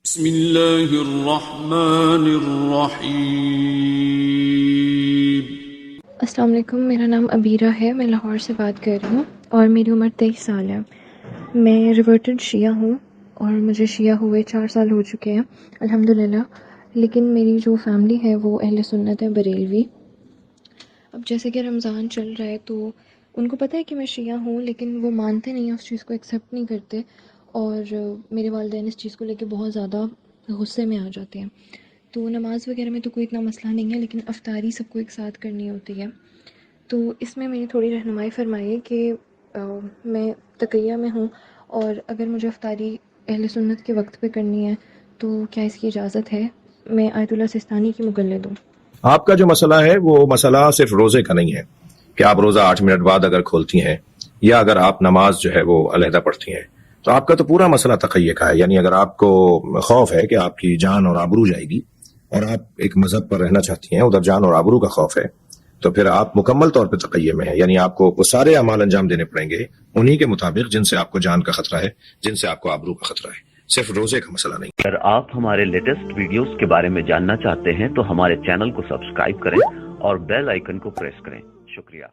بسم اللہ الرحمن الرحیم۔ السلام علیکم، میرا نام عبیرہ ہے، میں لاہور سے بات کر رہی ہوں اور میری عمر 23 سال ہے۔ میں ریورٹڈ شیعہ ہوں اور مجھے شیعہ ہوئے 4 سال ہو چکے ہیں الحمدللہ، لیکن میری جو فیملی ہے وہ اہل سنت ہے، بریلوی۔ اب جیسے کہ رمضان چل رہا ہے تو ان کو پتہ ہے کہ میں شیعہ ہوں، لیکن وہ مانتے نہیں ہیں، اس چیز کو ایکسیپٹ نہیں کرتے، اور میرے والدین اس چیز کو لے کے بہت زیادہ غصے میں آ جاتے ہیں۔ تو نماز وغیرہ میں تو کوئی اتنا مسئلہ نہیں ہے، لیکن افطاری سب کو ایک ساتھ کرنی ہوتی ہے، تو اس میں میری تھوڑی رہنمائی فرمائیے کہ میں تقیہ میں ہوں، اور اگر مجھے افطاری اہل سنت کے وقت پہ کرنی ہے تو کیا اس کی اجازت ہے؟ میں آیت اللہ سستانی کی مقلد ہوں۔ آپ کا جو مسئلہ ہے وہ مسئلہ صرف روزے کا نہیں ہے کہ آپ روزہ 8 منٹ بعد اگر کھولتی ہیں یا اگر آپ نماز جو ہے وہ علیحدہ پڑھتی ہیں، تو آپ کا تو پورا مسئلہ تقیہ کا ہے۔ یعنی اگر آپ کو خوف ہے کہ آپ کی جان اور آبرو جائے گی اور آپ ایک مذہب پر رہنا چاہتی ہیں، ادھر جان اور آبرو کا خوف ہے، تو پھر آپ مکمل طور پہ تقیہ میں ہیں۔ یعنی آپ کو وہ سارے اعمال انجام دینے پڑیں گے انہی کے مطابق جن سے آپ کو جان کا خطرہ ہے، جن سے آپ کو آبرو کا خطرہ ہے، صرف روزے کا مسئلہ نہیں۔ اگر آپ ہمارے لیٹسٹ ویڈیوز کے بارے میں جاننا چاہتے ہیں تو ہمارے چینل کو سبسکرائب کریں اور بیل آئیکن کو پریس کریں۔ شکریہ۔